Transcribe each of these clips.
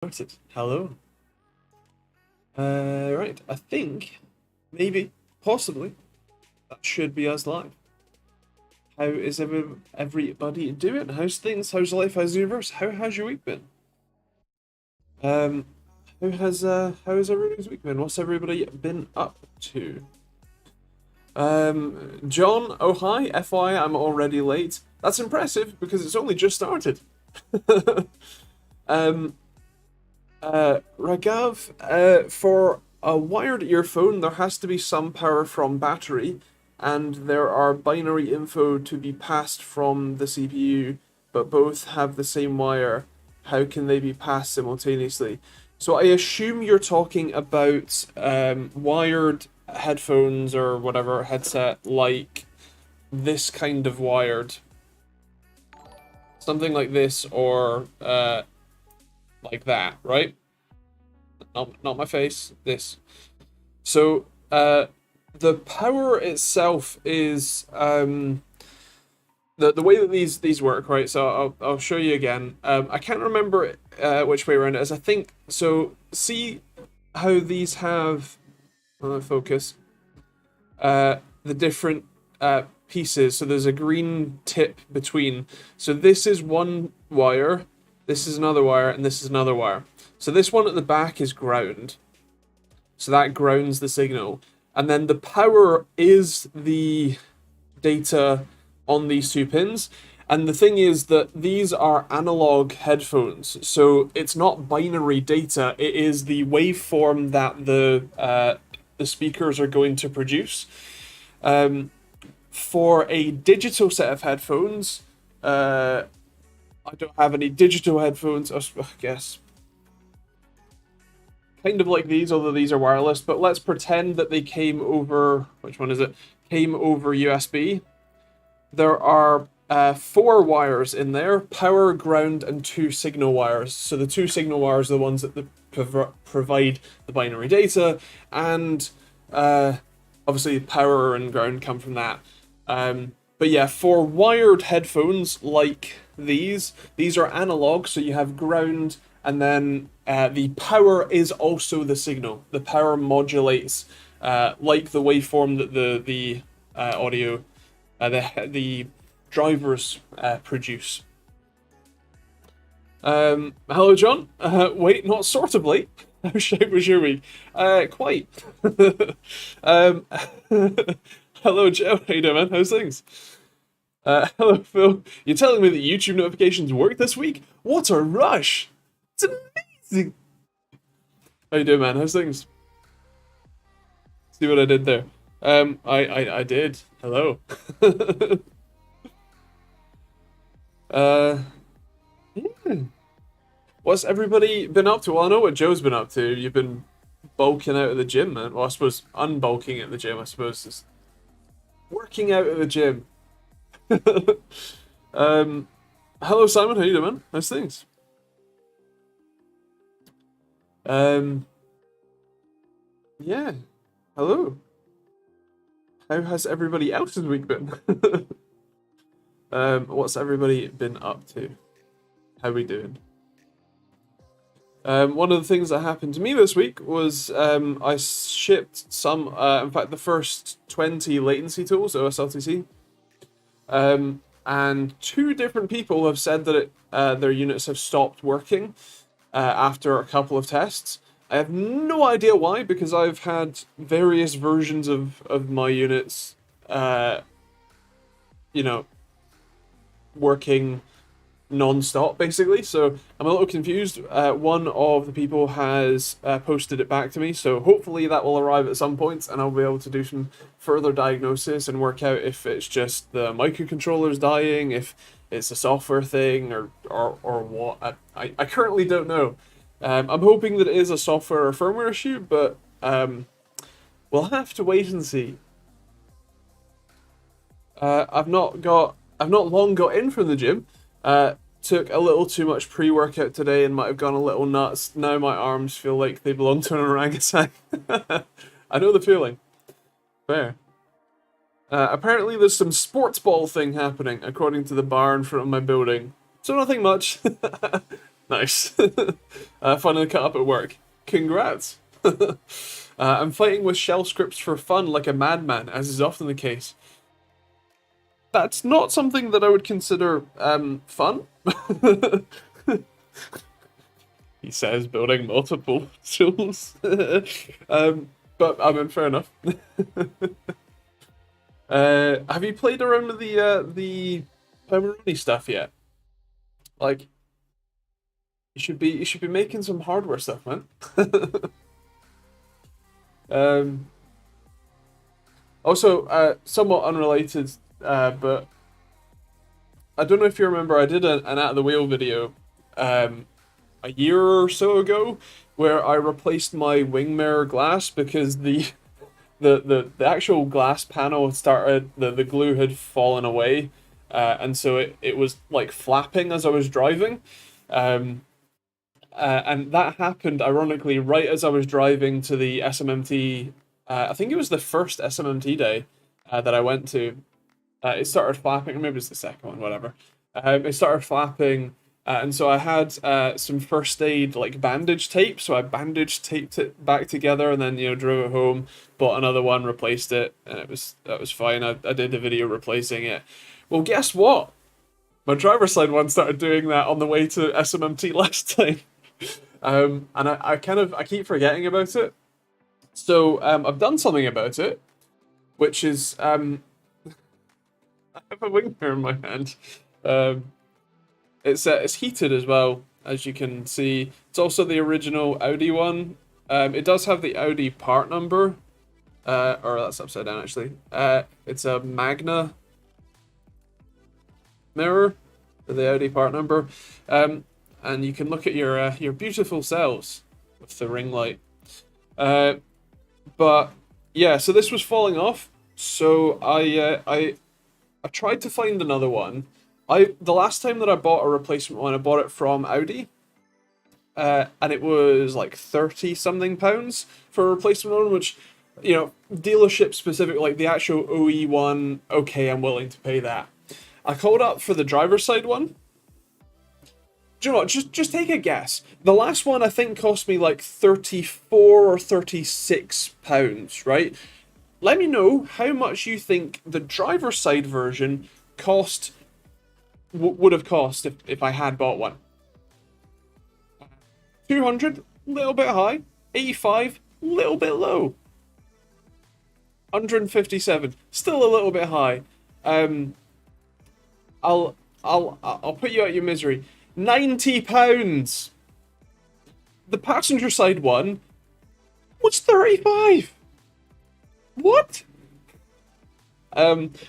Started. Hello. Right. I think, maybe, possibly, that should be us live. How is everybody doing? How's things? How's life? How's the universe? How has your week been? Um, how has everybody's week been? What's everybody been up to? John, oh hi, FY, I'm already late. That's impressive because it's only just started. um, Ragav, for a wired earphone, there has to be some power from battery, and there are binary info to be passed from the CPU, but both have the same wire. How can they be passed simultaneously? So I assume you're talking about wired headphones or whatever headset, like this kind of wired, something like this, or like that, right? Not my face. This. So the power itself is the way that these work, right? So I'll show you again. I can't remember which way around it is. I think so. See how these have focus the different pieces. So there's a green tip between. So this is one wire, this is another wire, and this is another wire. So this one at the back is ground. So that grounds the signal. And then the power is the data on these two pins. And the thing is that these are analog headphones. So it's not binary data, it is the waveform that the speakers are going to produce. For a digital set of headphones, I don't have any digital headphones, I guess. Kind of like these, although these are wireless, but let's pretend that they came over, which one is it? Came over USB. There are 4 wires in there, power, ground, and 2 signal wires. So the 2 signal wires are the ones that provide the binary data, and obviously power and ground come from that. But yeah, for wired headphones like these are analog, so you have ground, and then the power is also the signal. The power modulates like the waveform that the audio, the drivers produce. Hello, John. Wait, not sort of late. How shit was your week? Quite. um, hello, Joe. How you doing, man? How's things? Hello, Phil. You're telling me that YouTube notifications work this week? What a rush! It's amazing. How you doing, man? How's things? See what I did there? I did. Hello. Yeah. What's everybody been up to? Well, I know what Joe's been up to. You've been bulking out of the gym, man. Well, I suppose unbulking at the gym. I suppose just working out at the gym. um, hello, Simon. How you doing, man? How's things? Um, yeah. Hello. How has everybody else's week been? What's everybody been up to? How we doing? One of the things that happened to me this week was I shipped some, in fact, the first 20 latency tools, OSLTC, and 2 different people have said that their units have stopped working after a couple of tests. I have no idea why, because I've had various versions of my units, you know, working non-stop basically, so I'm a little confused. One of the people has posted it back to me, so hopefully that will arrive at some point and I'll be able to do some further diagnosis and work out if it's just the microcontrollers dying, if it's a software thing, or what. I currently don't know. I'm hoping that it is a software or firmware issue, but we'll have to wait and see. I've not long got in from the gym. Took a little too much pre-workout today and might have gone a little nuts. Now my arms feel like they belong to an orangutan. I know the feeling. Fair. Apparently there's some sports ball thing happening, according to the bar in front of my building. So nothing much. Nice. Finally caught up at work. Congrats. I'm fighting with shell scripts for fun like a madman, as is often the case. That's not something that I would consider fun. He says, building multiple tools. But I mean, fair enough. Have you played around with the Pomeroni stuff yet? Like, you should be making some hardware stuff, man. um, Also, somewhat unrelated, but I don't know if you remember, I did an At the Wheel video a year or so ago where I replaced my wing mirror glass because the actual glass panel started, the glue had fallen away, and so it was like flapping as I was driving. Um, and that happened ironically right as I was driving to the SMMT. I think it was the first SMMT day that I went to. It started flapping, or maybe it was the second one, whatever. It started flapping, and so I had some first aid like bandage tape. So I bandage taped it back together, and then drove it home, bought another one, replaced it, and that was fine. I did a video replacing it. Well, guess what? My driver's side one started doing that on the way to SMMT last time. And I keep forgetting about it. So I've done something about it, which is I have a wing mirror in my hand. Um, it's heated as well, as you can see. It's also the original Audi one. It does have the Audi part number, or that's upside down actually. It's a Magna mirror, with the Audi part number. And you can look at your beautiful cells with the ring light. But yeah, so this was falling off. So I tried to find another one. The last time that I bought a replacement one, I bought it from Audi. And it was like 30 something pounds for a replacement one, which, dealership specific, like the actual OE one, okay, I'm willing to pay that. I called up for the driver's side one. Do you know what? Just take a guess. The last one I think cost me like 34 or 36 pounds, right? Let me know how much you think the driver's side version would have cost if I had bought one. 200, little bit high. 85, little bit low. 157, still a little bit high. I'll put you out your misery. £90. The passenger side one was 35. What?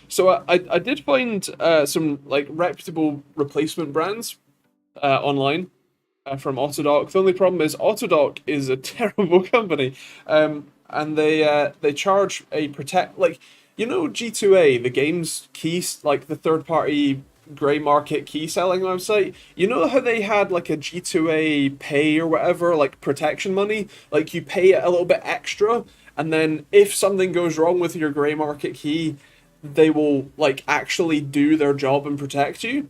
So I did find some like reputable replacement brands online from Autodoc. The only problem is Autodoc is a terrible company, and they charge a G2A, the games keys, like the third party grey market key selling website. You know how they had like a G2A pay or whatever, like protection money? Like you pay it a little bit extra, and then if something goes wrong with your grey market key, they will like actually do their job and protect you.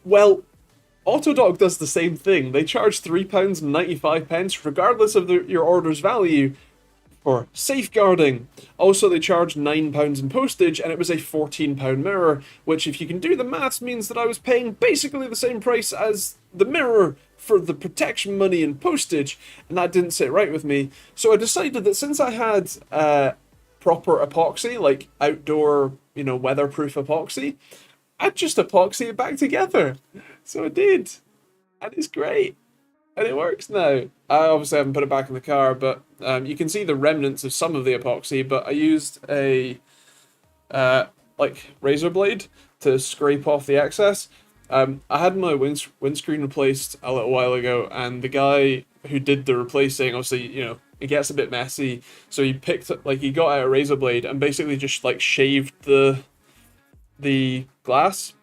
Well, Autodoc does the same thing. They charge £3.95 regardless of your order's value for safeguarding. Also, they charged £9 in postage, and it was a £14 mirror, which, if you can do the maths, means that I was paying basically the same price as the mirror for the protection money and postage, and that didn't sit right with me. So I decided that since I had proper epoxy, like outdoor, weatherproof epoxy, I'd just epoxy it back together. So I did, and it's great. And it works now. I obviously haven't put it back in the car, but you can see the remnants of some of the epoxy, but I used a razor blade to scrape off the excess. I had my windscreen replaced a little while ago, and the guy who did the replacing, obviously, it gets a bit messy, so he got out a razor blade and basically just shaved the glass.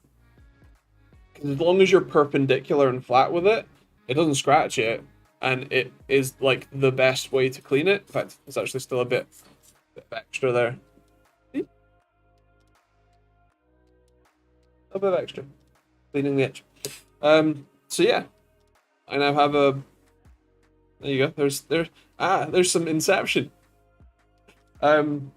As long as you're perpendicular and flat with it, it doesn't scratch it, and it is like the best way to clean it. In fact, there's actually still a bit of extra there. See? A bit of extra. Cleaning the edge. So yeah. I now have a. There you go. There's some Inception. Um,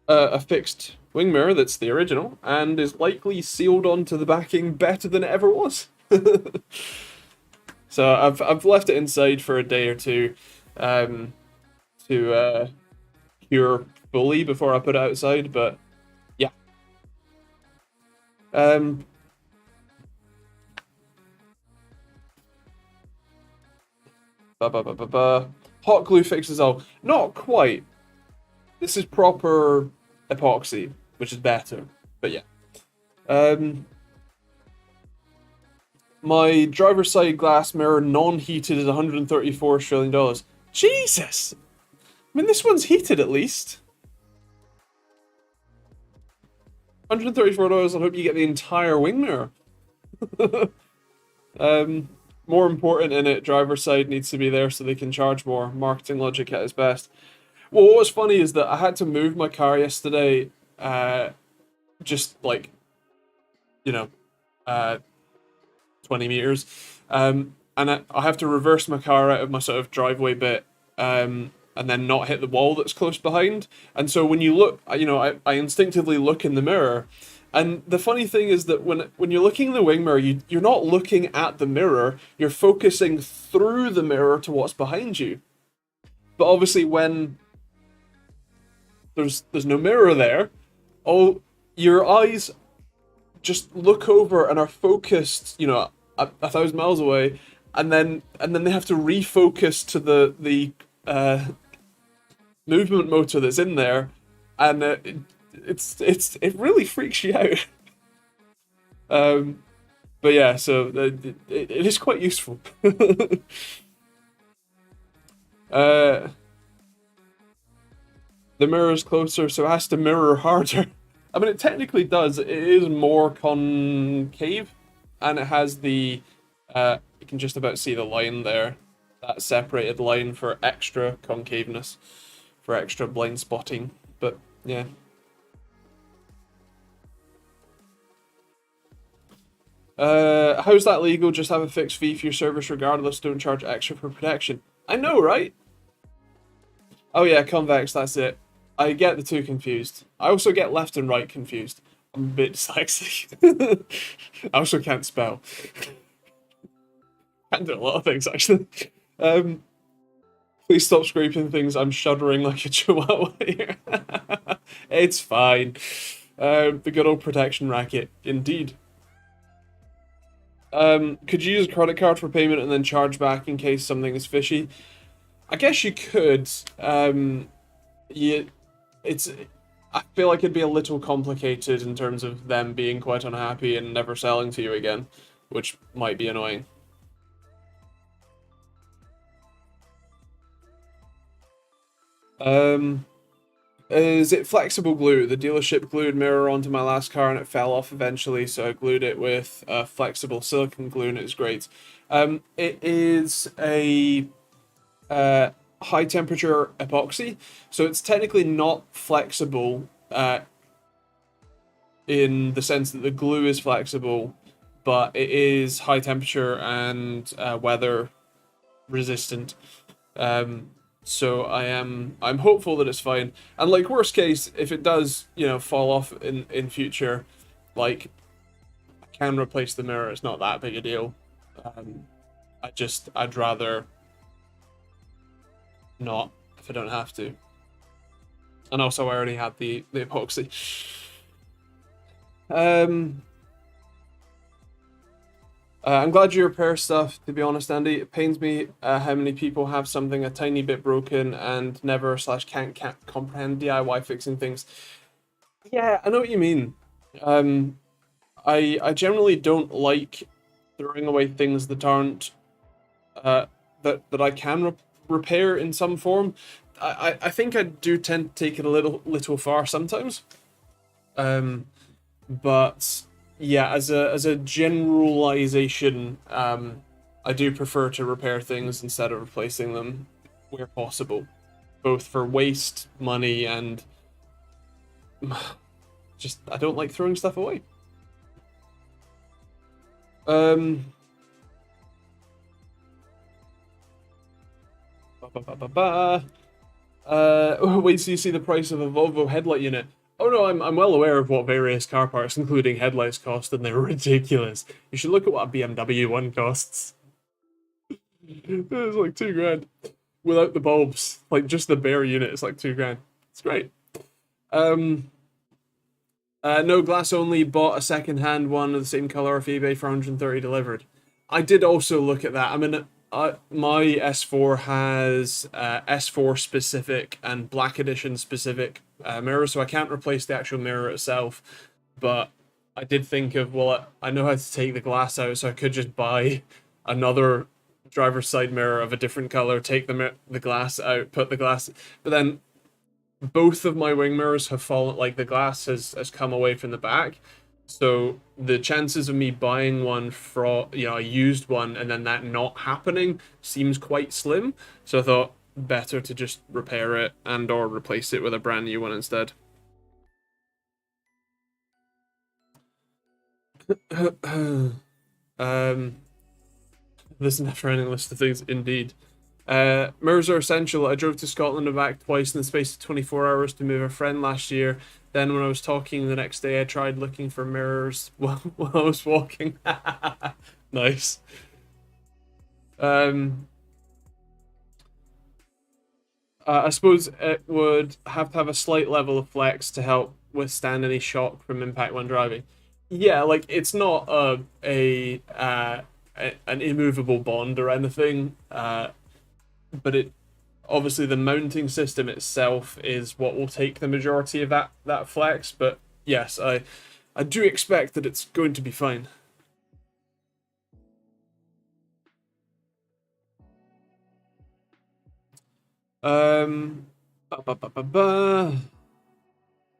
a fixed wing mirror that's the original and is likely sealed onto the backing better than it ever was. So I've left it inside for a day or two, um, to cure fully before I put it outside. But yeah, um, ba ba ba ba ba. Hot glue fixes all. Not quite. This is proper epoxy, which is better. But yeah. Um, my driver's side glass mirror non-heated is 134 Australian dollars. Jesus! I mean, this one's heated at least. $134. I hope you get the entire wing mirror. More important in it, driver's side needs to be there so they can charge more. Marketing logic at its best. Well, what was funny is that I had to move my car yesterday, just like, you know, uh, 20 meters. And I have to reverse my car out of my sort of driveway bit, and then not hit the wall that's close behind. And so when you look, I instinctively look in the mirror. And the funny thing is that when you're looking in the wing mirror, you're not looking at the mirror, you're focusing through the mirror to what's behind you. But obviously when there's no mirror there, your eyes just look over and are focused, a 1,000 miles away, and then they have to refocus to the movement motor that's in there, and it really freaks you out. But yeah, so it is quite useful. uh, the mirror's closer, so it has to mirror harder. I mean, it technically does. It is more concave, and it has the. You can just about see the line there, that separated line for extra concaveness, for extra blind spotting. But yeah. How's that legal? Just have a fixed fee for your service regardless. Don't charge extra for protection. I know, right? Oh yeah, convex. That's it. I get the two confused. I also get left and right confused. I'm a bit dyslexic. I also can't spell. Can't do a lot of things actually. Please stop scraping things. I'm shuddering like a chihuahua here. It's fine. The good old protection racket, indeed. Could you use a credit card for payment and then charge back in case something is fishy? I guess you could. Yeah, it's. I feel like it'd be a little complicated in terms of them being quite unhappy and never selling to you again, which might be annoying. Is it flexible glue? The dealership glued mirror onto my last car and it fell off eventually, so I glued it with flexible silicone glue and it's great. It is a high temperature epoxy, so it's technically not flexible in the sense that the glue is flexible, but it is high temperature and weather resistant. So I'm hopeful that it's fine. And like worst case, if it does, fall off in future, like I can replace the mirror. It's not that big a deal. I'd rather not if I don't have to. And also I already had the epoxy. I'm glad you repair stuff, to be honest, Andy. It pains me how many people have something a tiny bit broken and never / can't comprehend DIY fixing things. Yeah, I know what you mean. I generally don't like throwing away things that aren't that I can repair in some form. I think I do tend to take it a little far sometimes. But yeah, as a generalization, I do prefer to repair things instead of replacing them where possible, both for waste, money, and just I don't like throwing stuff away. Ba, ba, ba, ba. Wait till you see the price of a Volvo headlight unit. Oh no, I'm well aware of what various car parts, including headlights, cost, and they're ridiculous. You should look at what a BMW one costs. It's like 2 grand without the bulbs. Like just the bare unit is like 2 grand. It's great. Um, no glass only. Bought a second-hand one of the same color off eBay for 130 delivered. I did also look at that. I mean, my S4 has S4 specific and Black Edition specific mirrors, so I can't replace the actual mirror itself. But I did think of, well, I know how to take the glass out, so I could just buy another driver's side mirror of a different color, take the glass out, put the glass. But then both of my wing mirrors have fallen, like the glass has come away from the back. So the chances of me buying one from, a used one and then that not happening seems quite slim. So I thought better to just repair it and or replace it with a brand new one instead. um, this never-ending list of things, indeed. Mirrors are essential. I drove to Scotland and back twice in the space of 24 hours to move a friend last year. Then, when I was talking the next day, I tried looking for mirrors while I was walking. Nice. I suppose it would have to have a slight level of flex to help withstand any shock from impact when driving. Yeah, like it's not an immovable bond or anything, but it obviously the mounting system itself is what will take the majority of that flex. But yes, I do expect that it's going to be fine. Um, ba, ba, ba, ba.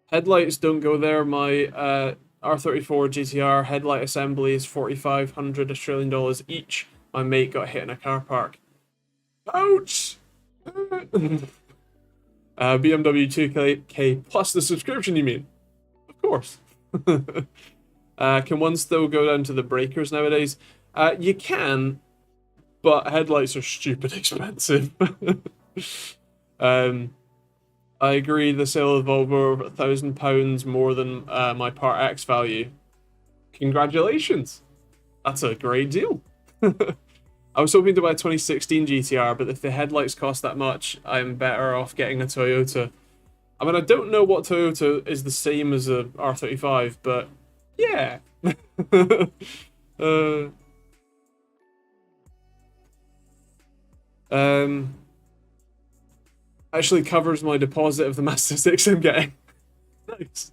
Headlights don't go there. My R34 GTR headlight assembly is 4,500 Australian dollars each. My mate got hit in a car park. Ouch! BMW 2K plus the subscription, you mean? Of course. Can one still go down to the breakers nowadays? You can, but headlights are stupid expensive. um, I agree. The sale of Volvo £1,000 more than my Part X value. Congratulations! That's a great deal. I was hoping to buy a 2016 GTR, but if the headlights cost that much, I'm better off getting a Toyota. I mean, I don't know what Toyota is the same as a R35, but yeah. uh, um, actually covers my deposit of the Mazda 6 I'm getting. Nice.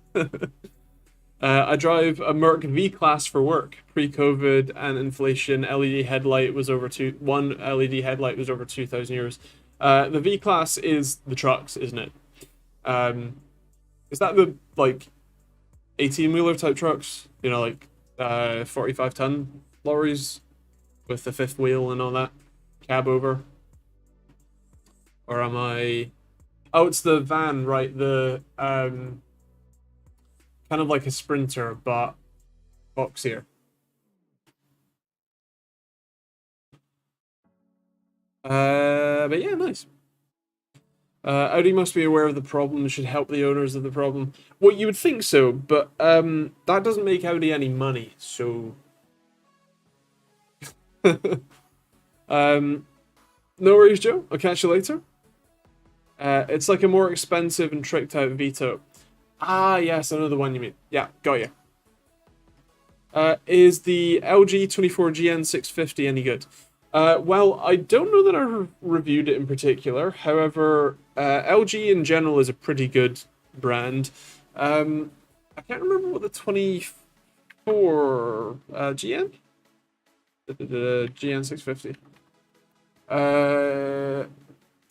I drive a Merc V-Class for work. Pre-COVID and inflation, LED headlight was over one LED headlight was over 2,000 euros. The V-Class is the trucks, isn't it? Is that the like 18-wheeler type trucks? 45-ton lorries with the fifth wheel and all that, cab over. Or am I? Oh, it's the van, right? The kind of like a Sprinter, but boxier. But yeah, nice. Audi must be aware of the problem and should help the owners of the problem. Well, you would think so, but that doesn't make Audi any money, so. No worries, Joe. I'll catch you later. It's like a more expensive and tricked out Vito. Ah, yes, I know the one you mean. Yeah, got you. Is the LG 24GN 650 any good? Well, I don't know that I reviewed it in particular. However, LG in general is a pretty good brand. I can't remember what the 24 GN? The GN 650.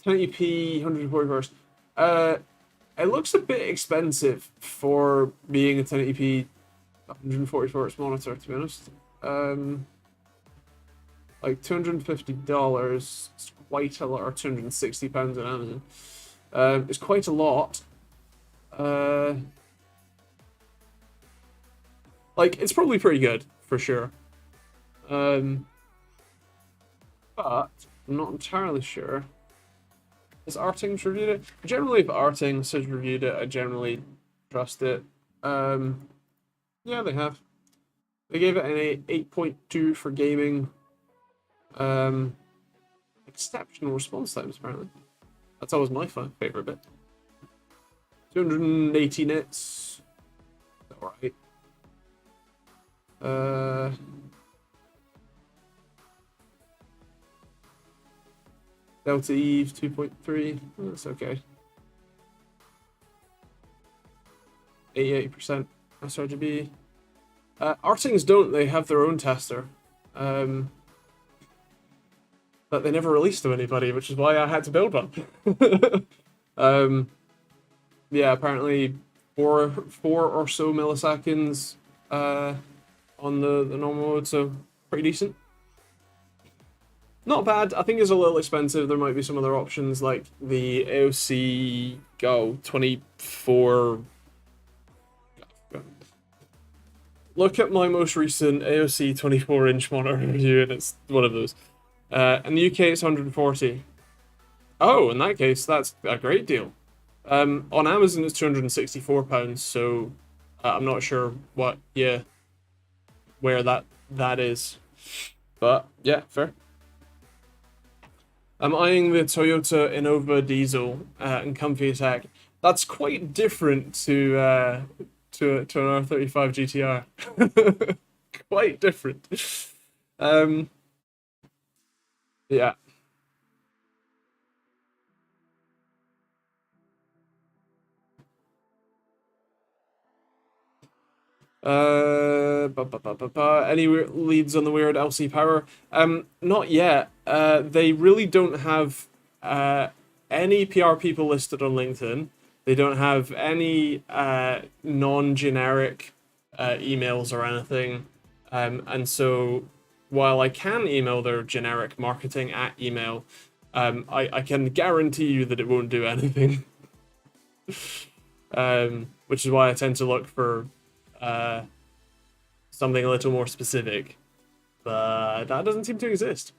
1080p, 140 Hz. It looks a bit expensive for being a 1080p 140 Hz monitor, to be honest. Like $250 is quite a lot, or £260 on Amazon. It's quite a lot. Like it's probably pretty good for sure. But I'm not entirely sure Has Artings reviewed it? Generally, if Artings has reviewed it, I generally trust it. Yeah, they have. They gave it an 8.2 for gaming. Exceptional response times, apparently. That's always my favorite bit. 280 nits. Alright. Delta Eve 2.3. That's okay. 88% sRGB. Artings don't. They have their own tester. But they never released to anybody, which is why I had to build one. Yeah, apparently four or so milliseconds on the normal mode, so pretty decent. Not bad. I think it's a little expensive. There might be some other options like the AOC 24. Look at my most recent AOC 24-inch monitor review, and it's one of those. In the UK, it's 140. Oh, in that case, that's a great deal. On Amazon, it's £264, so I'm not sure what, where that is. But, yeah, fair. I'm eyeing the Toyota Innova diesel and comfy attack. That's quite different to an R35 GTR. Quite different. Yeah. Any leads on the weird LC power? Not yet. They really don't have any PR people listed on LinkedIn. They don't have any non-generic emails or anything. And so while I can email their generic marketing at email, I can guarantee you that it won't do anything. Which is why I tend to look for something a little more specific, but that doesn't seem to exist.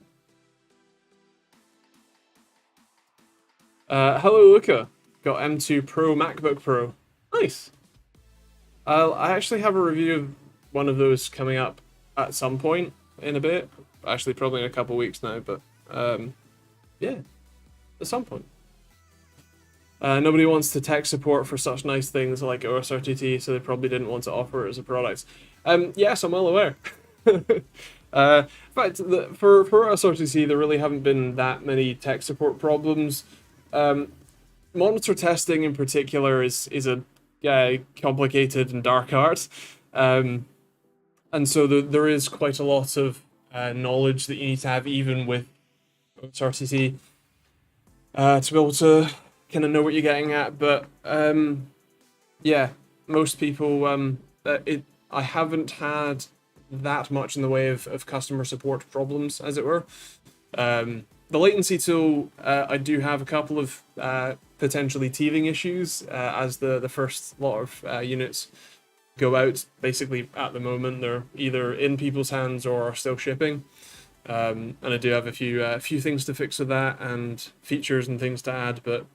Hello, Luca. Got M2 Pro MacBook Pro. Nice. I actually have a review of one of those coming up at some point in a bit. Actually, probably in a couple weeks now, but yeah, at some point. Nobody wants to tech support for such nice things like OSRTT, so they probably didn't want to offer it as a product. Yes, I'm well aware. In fact, for OSRTT, there really haven't been that many tech support problems. Monitor testing in particular is a complicated and dark art. And so there is quite a lot of knowledge that you need to have even with OSRTT to be able to kind of know what you're getting at, but yeah, most people, I haven't had that much in the way of customer support problems, as it were. The latency tool, I do have a couple of potentially teething issues as the first lot of units go out. Basically, at the moment, they're either in people's hands or are still shipping. And I do have a few things to fix with that and features and things to add, but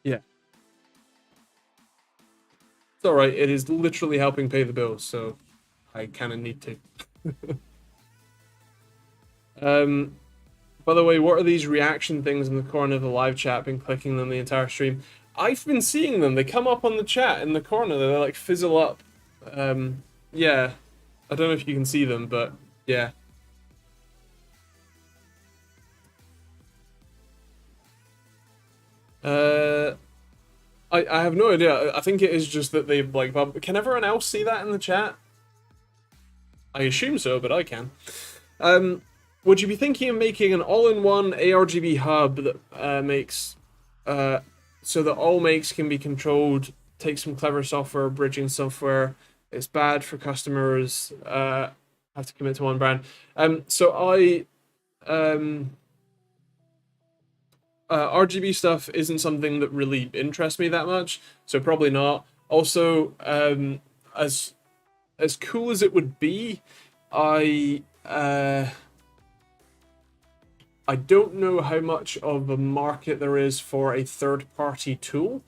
yeah. It's alright, it is literally helping pay the bills, so I kind of need to. By the way, what are these reaction things in the corner of the live chat? Been clicking them the entire stream. I've been seeing them. They come up on the chat in the corner. They like fizzle up. Yeah. I don't know if you can see them, but yeah. I have no idea. I think it is just that they like. Can everyone else see that in the chat? I assume so, but I can. Would you be thinking of making an all-in-one ARGB hub that makes so that all makes can be controlled? Take some clever software, bridging software. It's bad for customers. Have to commit to one brand. RGB stuff isn't something that really interests me that much, so probably not. Also, as cool as it would be, I I don't know how much of a market there is for a third-party tool,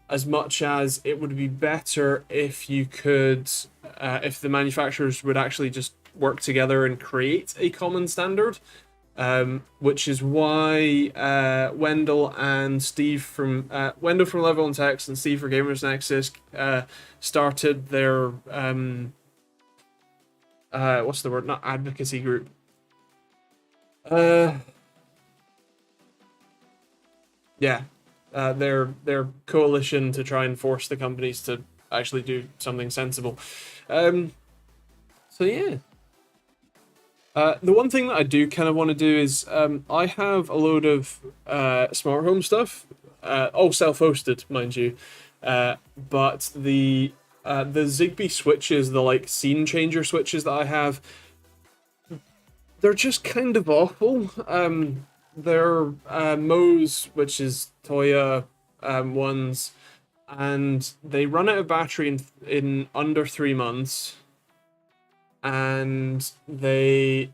as much as it would be better if you could, if the manufacturers would actually just work together and create a common standard. Which is why Wendell and Steve from Wendell from Level and Text and Steve for Gamers Nexus started their what's the word? Not advocacy group. Yeah, their coalition to try and force the companies to actually do something sensible. So yeah. The one thing that I do kind of want to do is I have a load of smart home stuff, all self-hosted, mind you, but the Zigbee switches, the like scene changer switches that I have, they're just kind of awful. They're Moe's, which is Toya ones, and they run out of battery in under 3 months, and they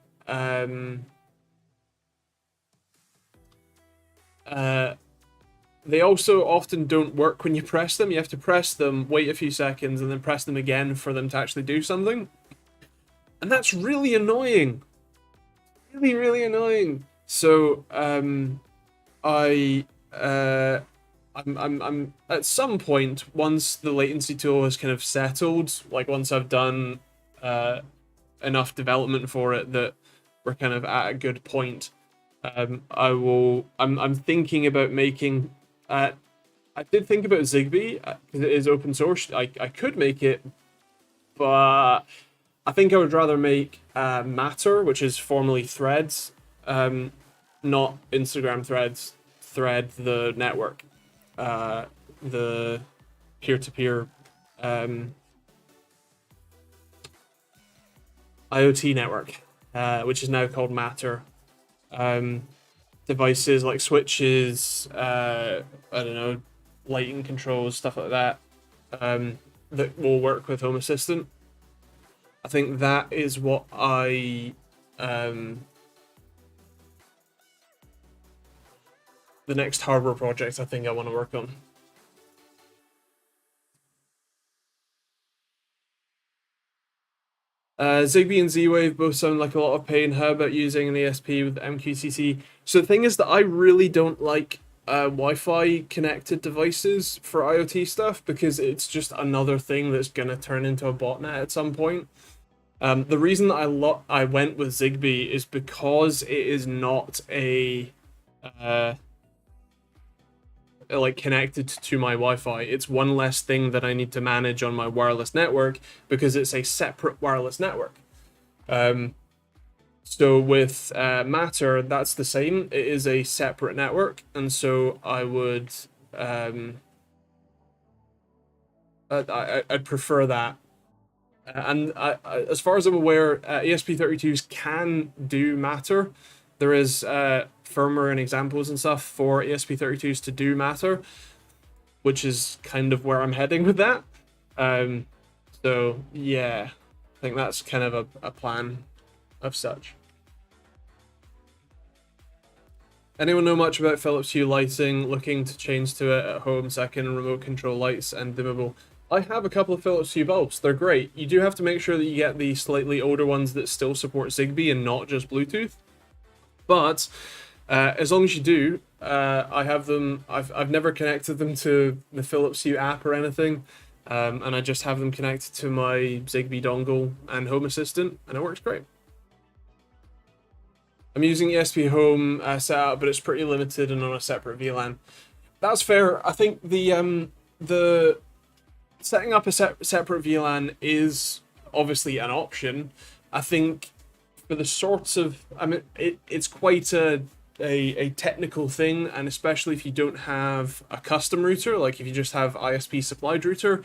they also often don't work when you press them. You have to press them, wait a few seconds, and then press them again for them to actually do something. And that's really annoying. Really, really annoying. So, I'm at some point, once the latency tool has kind of settled, like once I've done enough development for it that we're kind of at a good point, I'm thinking about making I did think about Zigbee because it is open source. I could make it, but I think I would rather make Matter, which is formerly Threads, not Instagram Threads, Thread the network, the peer-to-peer IoT network, which is now called Matter. Devices like switches, I don't know, lighting controls, stuff like that, that will work with Home Assistant. I think that is what the next hardware project I think I want to work on. Zigbee and Z-Wave both sound like a lot of pain. How about using an ESP with MQTT? So the thing is that I really don't like Wi-Fi connected devices for IoT stuff because it's just another thing that's gonna turn into a botnet at some point. The reason that I went with Zigbee is because it is not like connected to my Wi-Fi. It's one less thing that I need to manage on my wireless network because it's a separate wireless network. So with Matter, that's the same. It is a separate network, and so I would I'd prefer that. And as far as I'm aware, ESP32s can do Matter. There is firmware and examples and stuff for ESP32s to do Matter, which is kind of where I'm heading with that. So yeah, I think that's kind of a plan of such. Anyone know much about Philips Hue lighting? Looking to change to it at home so I can remote control lights and dimmable. I have a couple of Philips Hue bulbs. They're great. You do have to make sure that you get the slightly older ones that still support Zigbee and not just Bluetooth. But as long as you do, I have them. I've never connected them to the Philips Hue app or anything, and I just have them connected to my Zigbee dongle and Home Assistant, and it works great. I'm using ESP Home setup, but it's pretty limited and on a separate VLAN. That's fair. I think the setting up a separate VLAN is obviously an option. I think for the sorts of, I mean, it's quite a technical thing, and especially if you don't have a custom router, like if you just have ISP supplied router,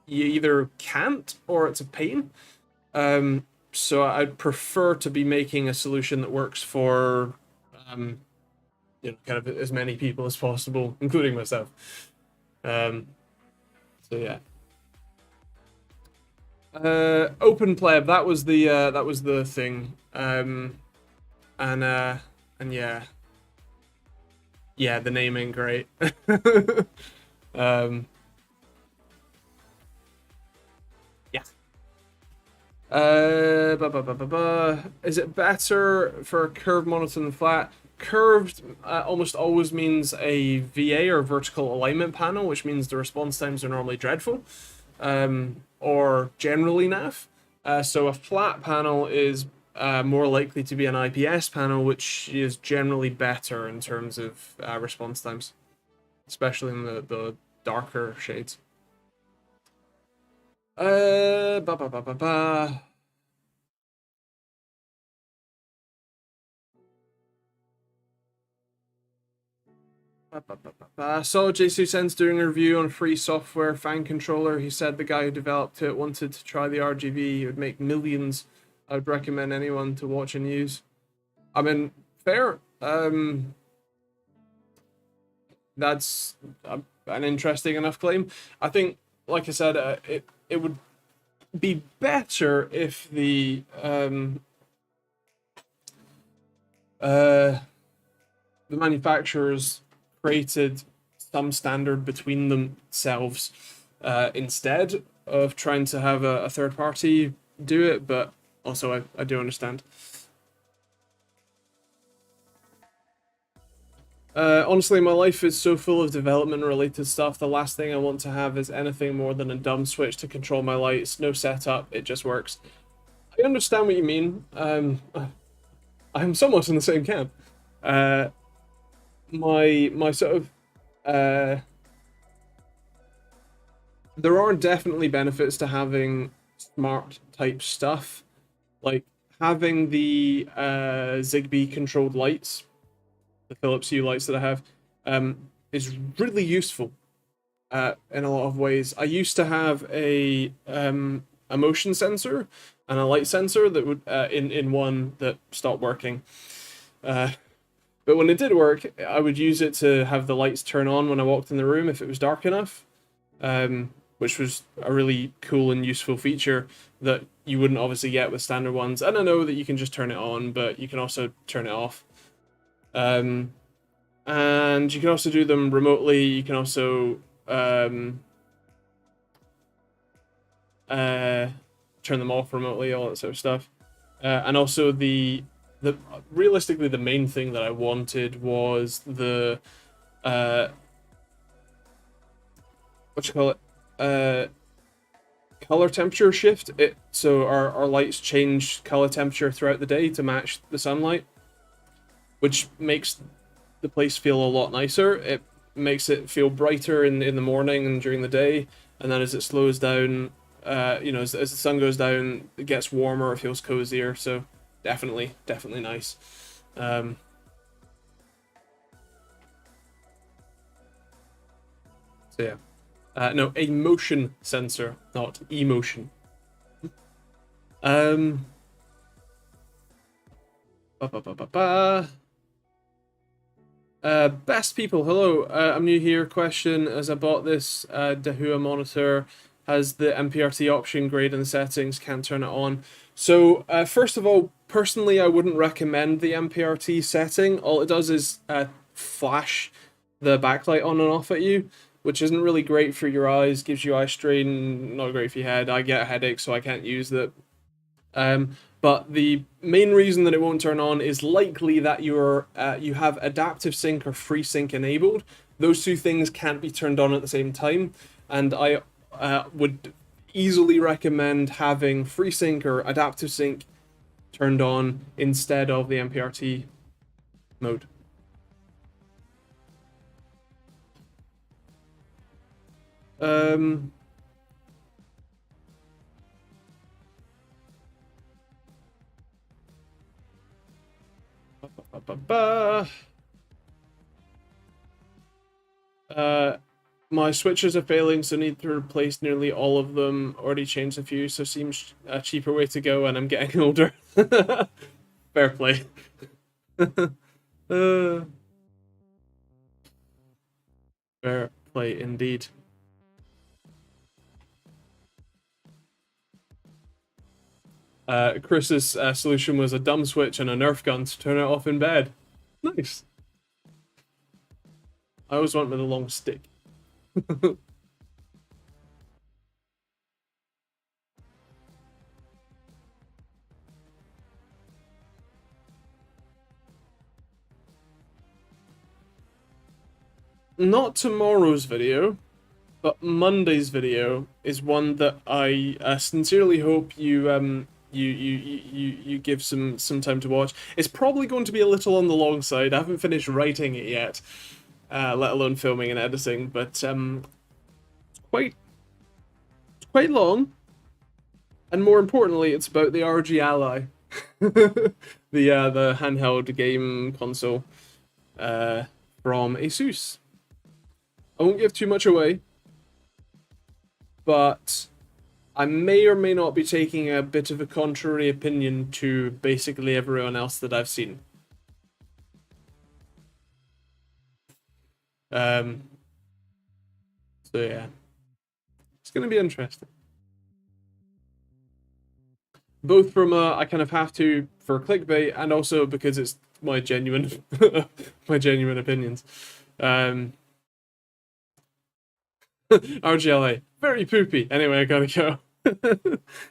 you either can't or it's a pain. So I'd prefer to be making a solution that works for, kind of as many people as possible, including myself. So yeah. Open pleb, that was the thing. And And yeah, yeah, the name ain't great. um, yeah. Is it better for a curved monitor than flat? Curved almost always means a VA or vertical alignment panel, which means the response times are normally dreadful, or generally naff. So a flat panel is more likely to be an IPS panel, which is generally better in terms of response times, especially in the darker shades. Ba ba ba ba ba. I saw Jesus Sen's doing a review on free software fan controller. He said the guy who developed it wanted to try the RGB. It would make millions. I would recommend anyone to watch and use. I mean, fair. That's an interesting enough claim. I think, like I said, it would be better if uh, the manufacturers created some standard between themselves instead of trying to have a third party do it, but also I do understand. Honestly, my life is so full of development related stuff. The last thing I want to have is anything more than a dumb switch to control my lights. No setup, it just works. I understand what you mean. I'm somewhat in the same camp. Uh, my sort of there are definitely benefits to having smart type stuff, like having the Zigbee controlled lights, the Philips Hue lights that I have, is really useful in a lot of ways. I used to have a motion sensor and a light sensor that would in one that stopped working. But when it did work, I would use it to have the lights turn on when I walked in the room if it was dark enough, which was a really cool and useful feature that you wouldn't obviously get with standard ones. And I know that you can just turn it on, but you can also turn it off. And you can also do them remotely. You can also turn them off remotely, all that sort of stuff. And also the realistically the main thing that I wanted was the what you call it color temperature shift. So our lights change color temperature throughout the day to match the sunlight, which makes the place feel a lot nicer. It makes it feel brighter in the morning and during the day, and then as it slows down, as the sun goes down, it gets warmer, it feels cozier. So definitely nice. So yeah. No, a motion sensor, not emotion. Um, ba, ba, ba, ba, ba. Best people, hello. I'm new here. Question: as I bought this Dahua monitor, has the MPRT option grade in the settings? Can't turn it on. So first of all, personally, I wouldn't recommend the MPRT setting. All it does is flash the backlight on and off at you, which isn't really great for your eyes. Gives you eye strain. Not great for your head. I get a headache, so I can't use it. But the main reason that it won't turn on is likely that you have adaptive sync or FreeSync enabled. Those two things can't be turned on at the same time, and I would easily recommend having FreeSync or adaptive sync turned on instead of the MPRT mode. Um, ba, ba, ba. My switches are failing, so need to replace nearly all of them. Already changed a few, so seems a cheaper way to go, and I'm getting older. Fair play. uh, fair play indeed. Chris's solution was a dumb switch and a Nerf gun to turn it off in bed. Nice. I always want with a long stick. Not tomorrow's video, but Monday's video is one that I sincerely hope you give some time to watch. It's probably going to be a little on the long side. I haven't finished writing it yet, let alone filming and editing. But quite quite long, and more importantly, it's about the RG Ally, the handheld game console from ASUS. I won't give too much away, but I may or may not be taking a bit of a contrary opinion to basically everyone else that I've seen. So yeah, it's going to be interesting. Both from I kind of have to for clickbait, and also because it's my genuine my genuine opinions. RGLA, very poopy. Anyway, I gotta go.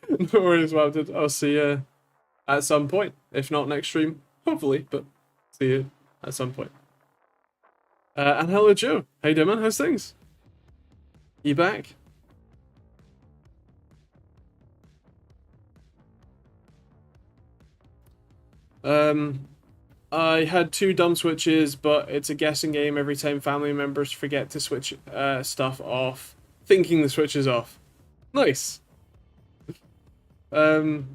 No worries about it. I'll see you at some point. If not next stream, hopefully, but see you at some point. And hello, Joe. How you doing, man? How's things? You back? I had 2 dumb switches, but it's a guessing game every time family members forget to switch stuff off, thinking the switch is off. Nice. Mine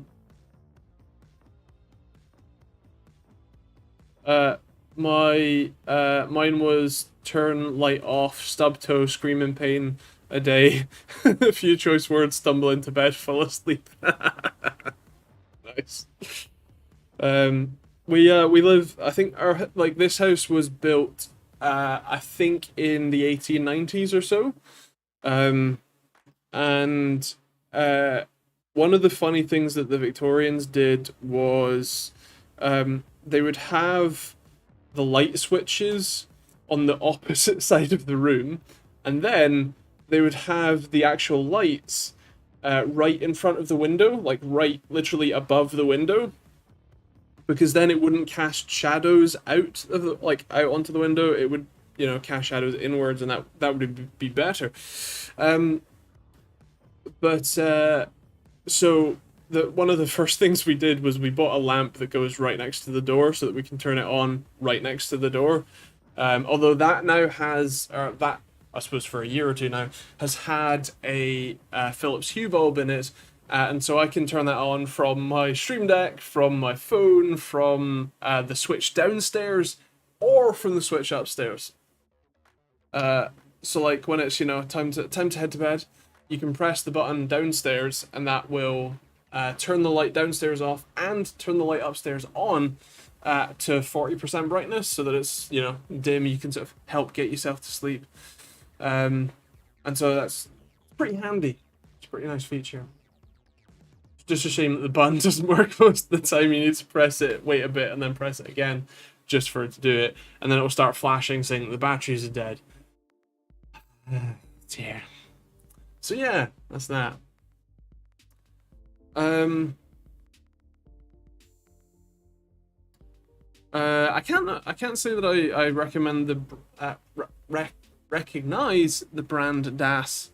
was turn light off, stub toe, scream in pain a day, a few choice words, stumble into bed, fall asleep. Nice. We live, I think this house was built I think in the 1890s or so. And one of the funny things that the Victorians did was they would have the light switches on the opposite side of the room, and then they would have the actual lights right in front of the window, like right literally above the window, because then it wouldn't cast shadows out of out onto the window. It would, cast shadows inwards, and that would be better. So one of the first things we did was we bought a lamp that goes right next to the door so that we can turn it on right next to the door. Although that now has, or that I suppose for a year or two now, has had a Philips Hue bulb in it. And so I can turn that on from my Stream Deck, from my phone, from the switch downstairs, or from the switch upstairs. So like when it's time to head to bed, you can press the button downstairs, and that will turn the light downstairs off and turn the light upstairs on to 40% brightness, so that it's dim. You can sort of help get yourself to sleep, and so that's pretty handy. It's a pretty nice feature. Just a shame that the button doesn't work most of the time. You need to press it, wait a bit, and then press it again just for it to do it, and then it will start flashing saying that the batteries are dead. Dear. So yeah, that's that. I can't say that I recommend the recognize the brand DAS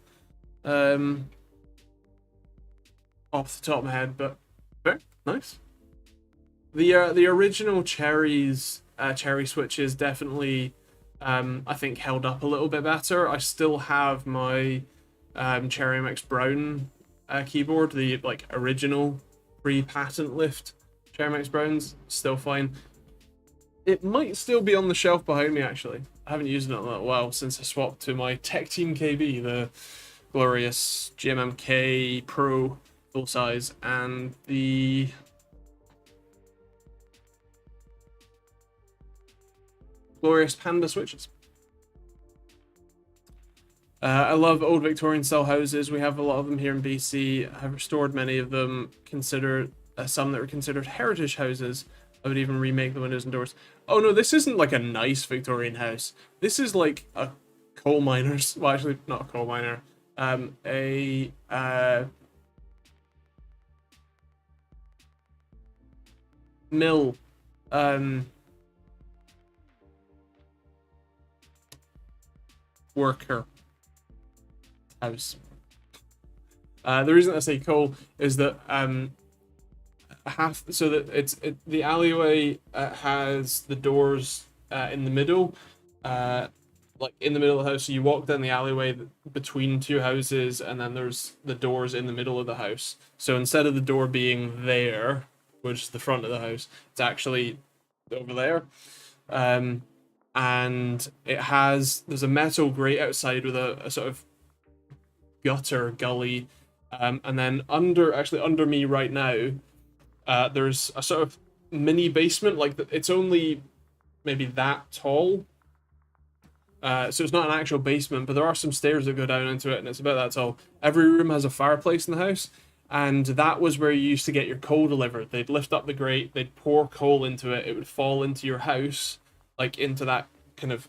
off the top of my head, but very nice. The original cherry switches definitely I think held up a little bit better. I still have my Cherry MX Brown keyboard, the original pre-patent lift Cherry MX Browns, still fine. It might still be on the shelf behind me, actually. I haven't used it in a little while since I swapped to my TechteamGB, the glorious GMMK Pro full size, and the glorious Panda switches. I love old Victorian style houses. We have a lot of them here in BC. I've restored many of them, some that were considered heritage houses, I would even remake the windows and doors. Oh no, this isn't like a nice Victorian house. This is like a coal miner's. Well, actually, not a coal miner. A mill. Worker house. The reason I say coal is that the alleyway has the doors in the middle, like in the middle of the house. So you walk down the alleyway between two houses, and then there's the doors in the middle of the house. So instead of the door being there, which is the front of the house, it's actually over there. And there's a metal grate outside with a sort of gutter gully, and then under me right now, there's a sort of mini basement. Like it's only maybe that tall, so it's not an actual basement, but there are some stairs that go down into it, and it's about that tall. Every room has a fireplace in the house, and that was where you used to get your coal delivered. They'd lift up the grate, they'd pour coal into it, it would fall into your house, like into that kind of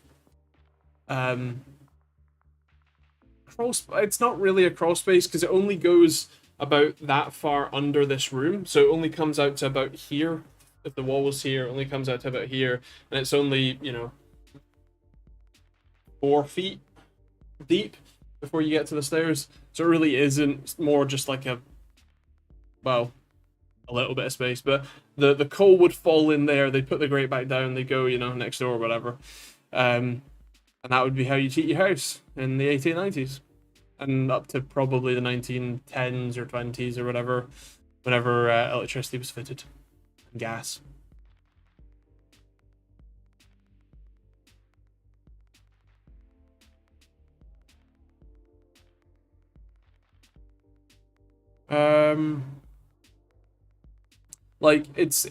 it's not really a crawl space because it only goes about that far under this room, so it only comes out to about here. If the wall was here, it only comes out to about here, and it's only 4 feet deep before you get to the stairs. So it really isn't, more just like a little bit of space. But the coal would fall in there, they'd put the grate back down, they go next door or whatever, and that would be how you heat your house in the 1890s and up to probably the 1910s or 20s or whatever, whenever electricity was fitted and gas. Like it's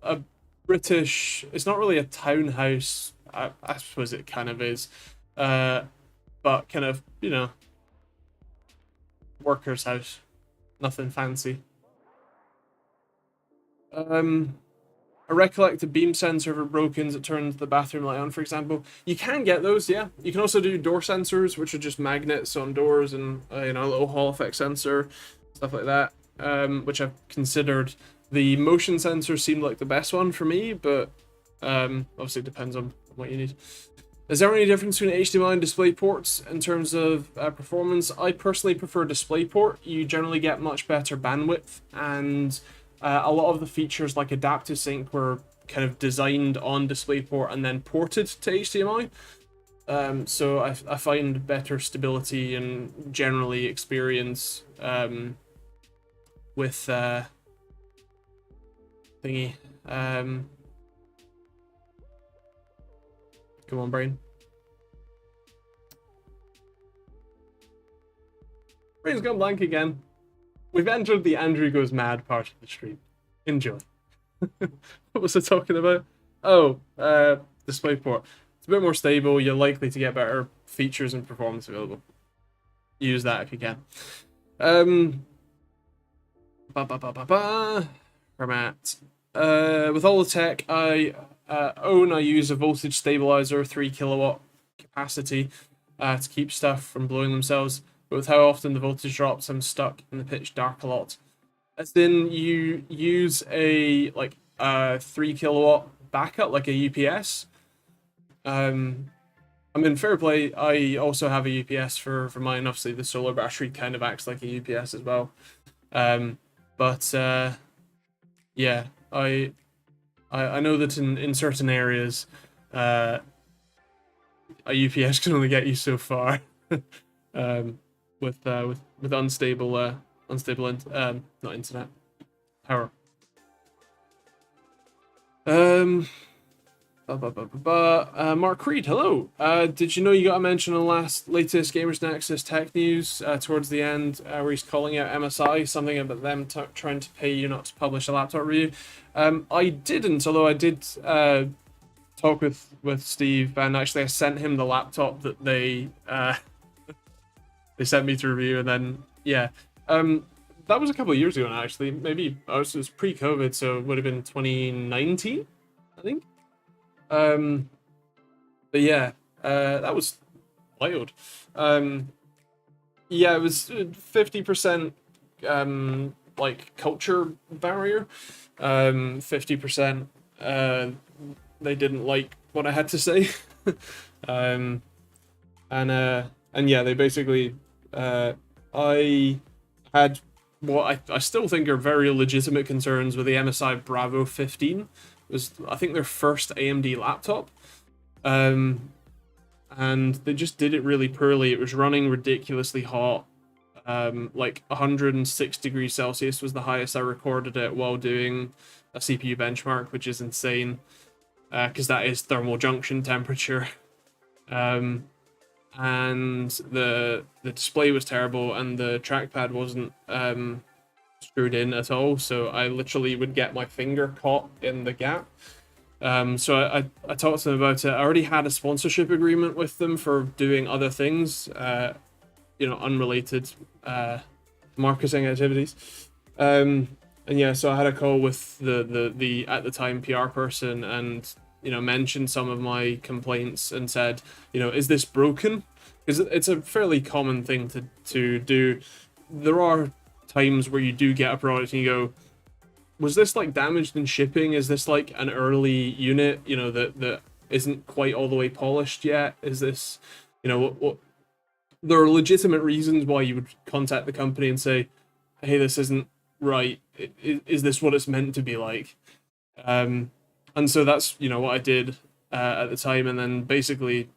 a British. It's not really a townhouse. I suppose it kind of is, but kind of worker's house. Nothing fancy. I recollect a beam sensor for broken that turns the bathroom light on, for example. You can get those, yeah. You can also do door sensors, which are just magnets on doors, and a little Hall effect sensor, stuff like that. Which I've considered. The motion sensor seemed like the best one for me, but obviously it depends on what you need. Is there any difference between HDMI and DisplayPort in terms of performance? I personally prefer DisplayPort. You generally get much better bandwidth, and a lot of the features like adaptive sync were kind of designed on DisplayPort and then ported to HDMI. So I find better stability and generally experience with thingy. Come on, brain. Brain's gone blank again. We've entered the Andrew Goes Mad part of the stream. Enjoy. What was I talking about? Oh, DisplayPort. It's a bit more stable. You're likely to get better features and performance available. Use that if you can. Format. With all the tech I use a voltage stabilizer, 3 kilowatt capacity, to keep stuff from blowing themselves. But with how often the voltage drops, I'm stuck in the pitch dark a lot. As in, you use a 3 kilowatt backup, like a UPS. I mean, fair play. I also have a UPS for mine. Obviously, the solar battery kind of acts like a UPS as well. Yeah, I know that in certain areas, a UPS can only get you so far. With unstable not internet power. Mark Reed, hello. Did you know you got a mention on the latest Gamers Nexus tech news towards the end, where he's calling out MSI, something about them trying to pay you not to publish a laptop review? I didn't, although I did talk with Steve, and actually I sent him the laptop that they sent me to review, and then yeah. that was a couple of years ago now, actually. Maybe it was pre-COVID, so it would have been 2019, I think. Um, but yeah, that was wild. Um, yeah, it was 50% like culture barrier. 50% they didn't like what I had to say. um, and yeah, they basically I had what I still think are very legitimate concerns with the MSI Bravo 15. It was, I think, their first AMD laptop. And they just did it really poorly. It was running ridiculously hot. Like 106 degrees Celsius was the highest I recorded it while doing a CPU benchmark, which is insane, because that is thermal junction temperature. And the display was terrible, and the trackpad wasn't screwed in at all. So I literally would get my finger caught in the gap. So I talked to them about it. I already had a sponsorship agreement with them for doing other things, unrelated marketing activities. And yeah, so I had a call with the at the time PR person, and mentioned some of my complaints and said, is this broken? Because it's a fairly common thing to do. There are times where you do get a product and you go, was this like damaged in shipping? Is this like an early unit, that isn't quite all the way polished yet? Is this, what there are legitimate reasons why you would contact the company and say, hey, this isn't right. Is this what it's meant to be like? And so that's, what I did at the time. And then basically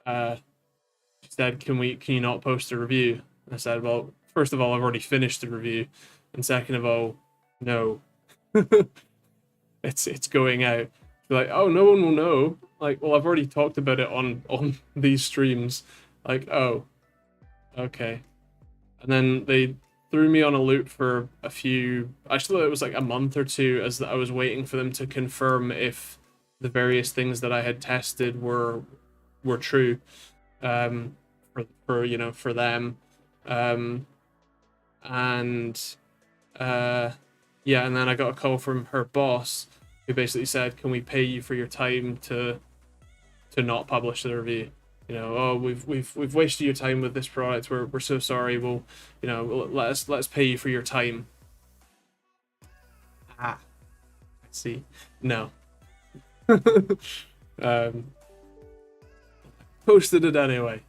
she said, can you not post a review? And I said, well, first of all, I've already finished the review. And second of all, no. it's going out. They're like, oh, no one will know. Like, well, I've already talked about it on these streams. Like, oh, okay. And then they threw me on a loop for actually it was like a month or two, as I was waiting for them to confirm if the various things that I had tested were true, for them. And yeah, and then I got a call from her boss who basically said, can we pay you for your time to not publish the review? Oh, we've wasted your time with this product. We're so sorry. We'll, let's pay you for your time. Ah, let's see. No. Posted it anyway.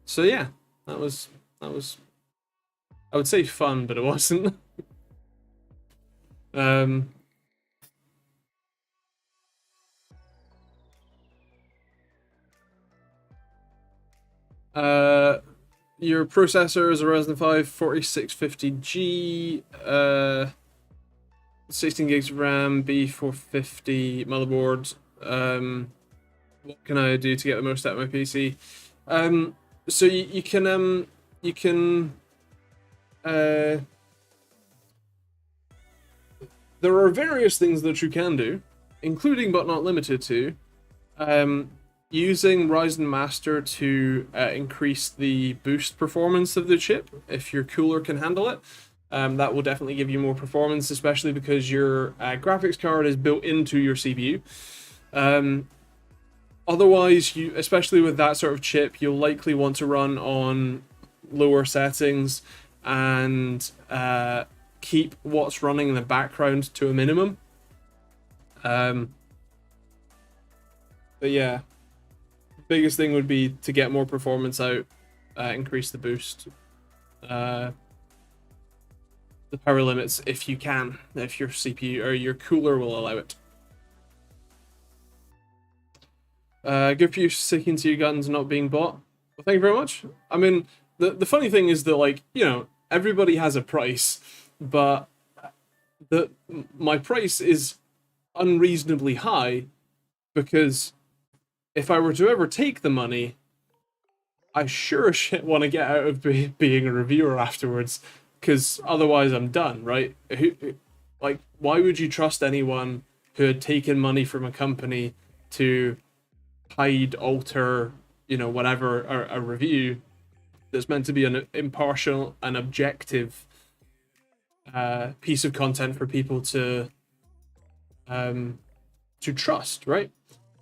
So yeah, that was I would say fun, but it wasn't. Your processor is a Ryzen 5 4650G, 16 gigs of RAM, B450 motherboard. What can I do to get the most out of my PC? So you can there are various things that you can do, including but not limited to using Ryzen Master to increase the boost performance of the chip if your cooler can handle it. That will definitely give you more performance, especially because your graphics card is built into your CPU. Otherwise, especially with that sort of chip, you'll likely want to run on lower settings and keep what's running in the background to a minimum. But yeah, the biggest thing would be to get more performance out, increase the boost, the power limits if you can, if your CPU or your cooler will allow it. Good for you sticking to your guns not being bought. Well, thank you very much. I mean, the funny thing is that, like, everybody has a price, but my price is unreasonably high because if I were to ever take the money, I sure as shit want to get out of being a reviewer afterwards, because otherwise I'm done, right? Like, why would you trust anyone who had taken money from a company to hide, alter, whatever a review that's meant to be an impartial and objective piece of content for people to trust, right?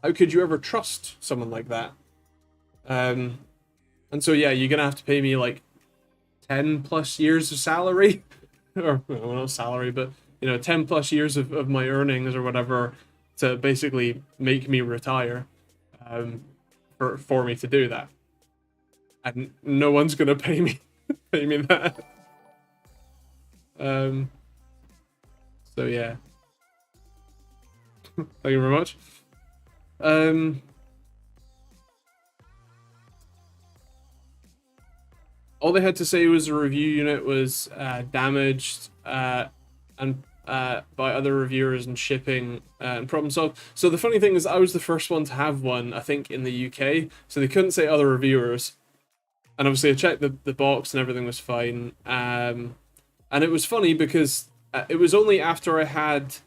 How could you ever trust someone like that? And so yeah, you're gonna have to pay me like 10 plus years of salary, or well, not salary, but 10 plus years of my earnings or whatever to basically make me retire, for me to do that. And no one's gonna pay me that. So yeah. Thank you very much. All they had to say was the review unit was damaged and by other reviewers and shipping and problem solved. So the funny thing is, I was the first one to have one, I think, in the UK. So they couldn't say other reviewers. And obviously, I checked the box and everything was fine. And it was funny because it was only after I had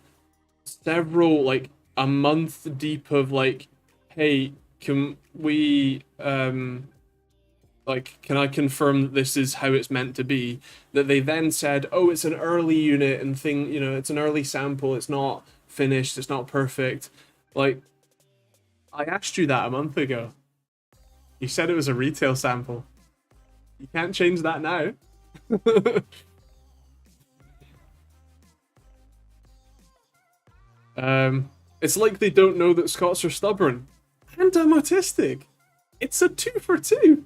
several, like a month deep of like, hey, can we like, can I confirm that this is how it's meant to be, that they then said, oh, it's an early unit and thing, it's an early sample, it's not finished, it's not perfect. Like, I asked you that a month ago. You said it was a retail sample. You can't change that now. It's like they don't know that Scots are stubborn. And I'm autistic. It's a 2 for 2.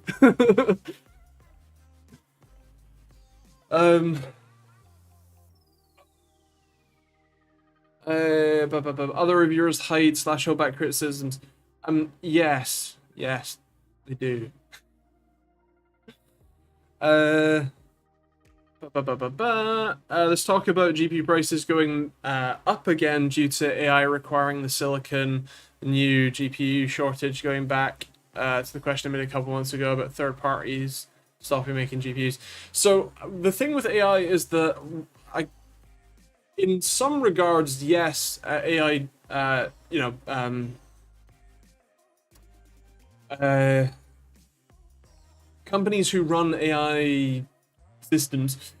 Other reviewers hide / hold back criticisms. Yes, they do. Let's talk about GPU prices going up again due to AI requiring the silicon, new GPU shortage going back to the question I made a couple months ago about third parties stopping making GPUs. So the thing with AI is that in some regards, yes, AI, companies who run AI systems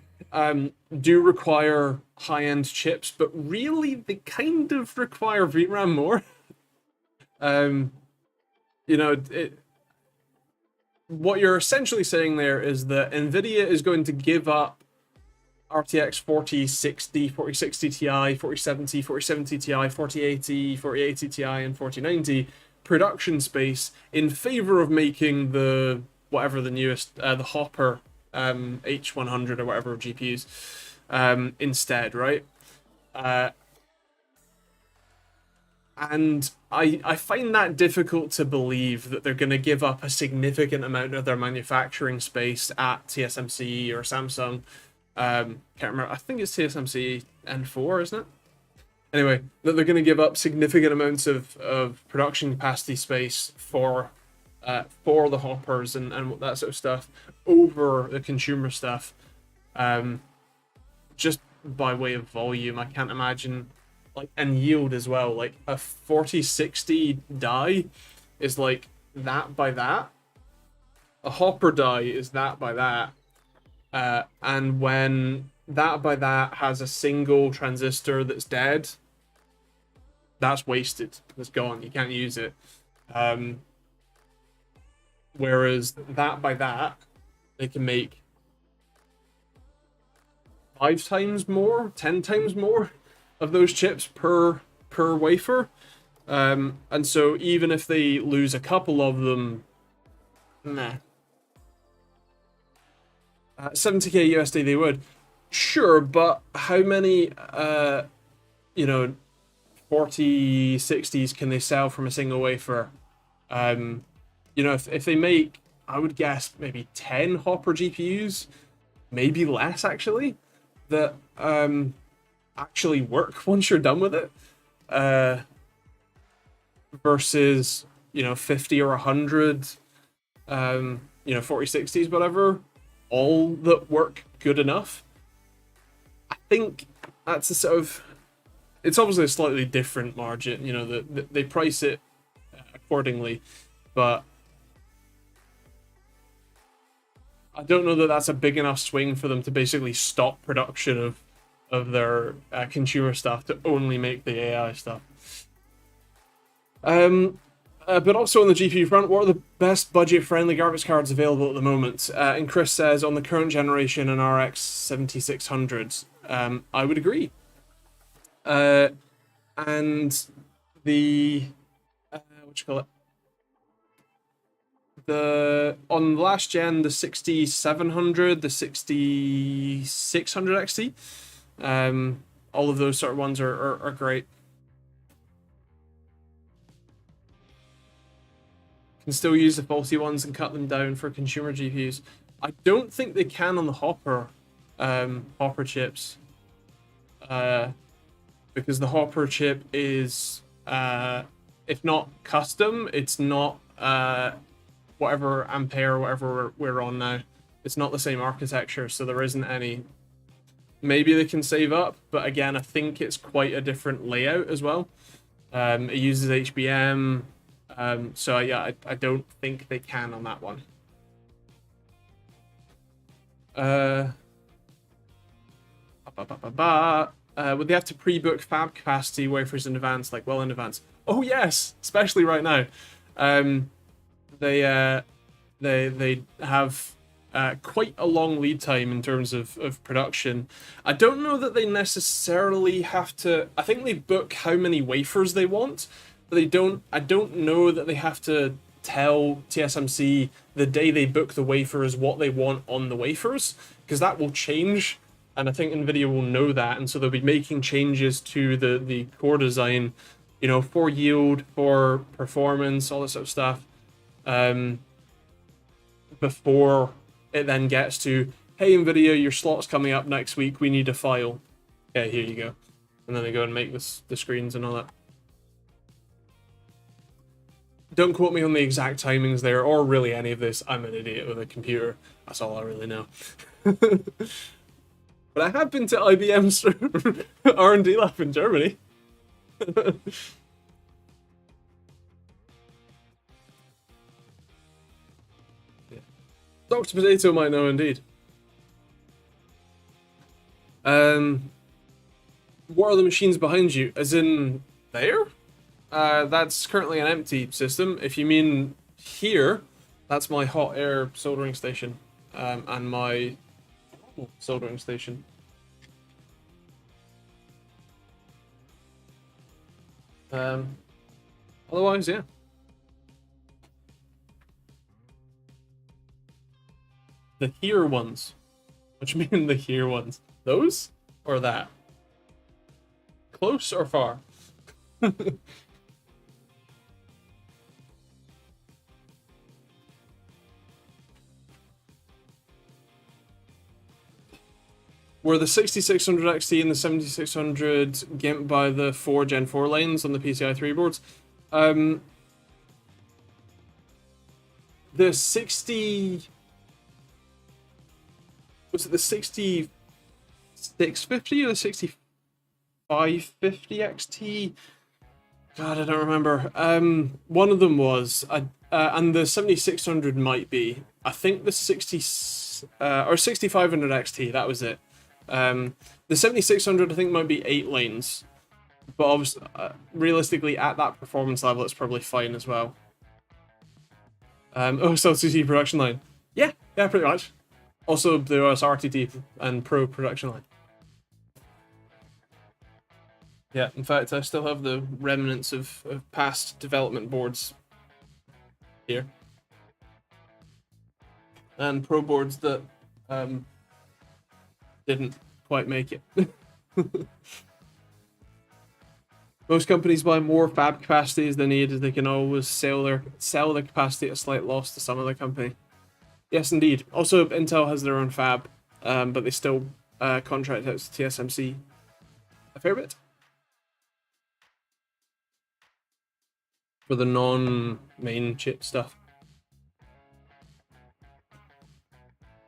do require high-end chips, but really they kind of require VRAM more. What you're essentially saying there is that NVIDIA is going to give up RTX 4060, 4060 Ti, 4070, 4070 Ti, 4080, 4080 Ti, and 4090 production space in favor of making the whatever the newest, the Hopper H100 or whatever GPUs instead, right? And I find that difficult to believe that they're going to give up a significant amount of their manufacturing space at TSMC or Samsung. Can't remember. I think it's TSMC N4, isn't it? Anyway, that they're going to give up significant amounts of production capacity space for the hoppers and that sort of stuff over the consumer stuff, just by way of volume. I can't imagine, like, and yield as well. Like a 4060 die is like that by that. A hopper die is that by that. And when that by that has a single transistor that's dead, that's wasted. It's gone. You can't use it. Whereas that by that, they can make 5 times more, 10 times more of those chips per wafer. And so even if they lose a couple of them, nah. 70k USD they would. Sure, but how many 4060s can they sell from a single wafer? If they make, I would guess maybe 10 Hopper GPUs, maybe less actually, that actually work once you're done with it, versus 50 or 100 4060s, whatever, all that work good enough. I think that's a sort of, it's obviously a slightly different margin. They price it accordingly. But I don't know that that's a big enough swing for them to basically stop production of their consumer stuff to only make the AI stuff. But also on the GPU front, what are the best budget-friendly graphics cards available at the moment? And Chris says on the current generation, an RX 7600. I would agree. And the what you call it? On last gen, the 6700, the 6600 XT, all of those sort of ones are great. Can still use the faulty ones and cut them down for consumer GPUs. I don't think they can on the Hopper chips, because the Hopper chip is, if not custom, it's not whatever Ampere, whatever we're on now. It's not the same architecture, so there isn't any. Maybe they can save up, but again, I think it's quite a different layout as well. It uses HBM, so yeah, I don't think they can on that one. Would they have to pre-book fab capacity wafers in advance, like well in advance? Oh yes, especially right now. They have quite a long lead time in terms of production. I don't know that they necessarily have to. I think they book how many wafers they want, but they don't. I don't know that they have to tell TSMC the day they book the wafers what they want on the wafers, because that will change. And I think NVIDIA will know that, and so they'll be making changes to the core design, you know, for yield, for performance, all that sort of stuff. Before it then gets to, hey NVIDIA, your slot's coming up next week, we need a file. Okay, here you go. And then they go and make the screens and all that. Don't quote me on the exact timings there, or really any of this. I'm an idiot with a computer. That's all I really know. But I have been to IBM's R&D lab in Germany. Dr. Potato might know indeed. What are the machines behind you? As in there? That's currently an empty system. If you mean here, that's my hot air soldering station, and my soldering station. Otherwise, yeah. The here ones. What do you mean the here ones? Those? Or that? Close or far? Were the 6600 XT and the 7600 gimped by the 4 Gen 4 lanes on the PCI 3 boards? The 60... Was it the 6650 or the 6550 XT? God, I don't remember. One of them was, and the 7600 might be. I think the 6500 XT, that was it. The 7600 I think might be 8 lanes, but obviously, realistically at that performance level it's probably fine as well. Oh, so CC production line. Yeah, pretty much. Also the OS RTT and Pro production line. Yeah, in fact I still have the remnants of past development boards here. And Pro boards that didn't quite make it. Most companies buy more fab capacity as they need, as they can always sell their capacity at a slight loss to some other company. Yes, indeed. Also, Intel has their own fab, but they still contract out to TSMC a fair bit for the non-main chip stuff.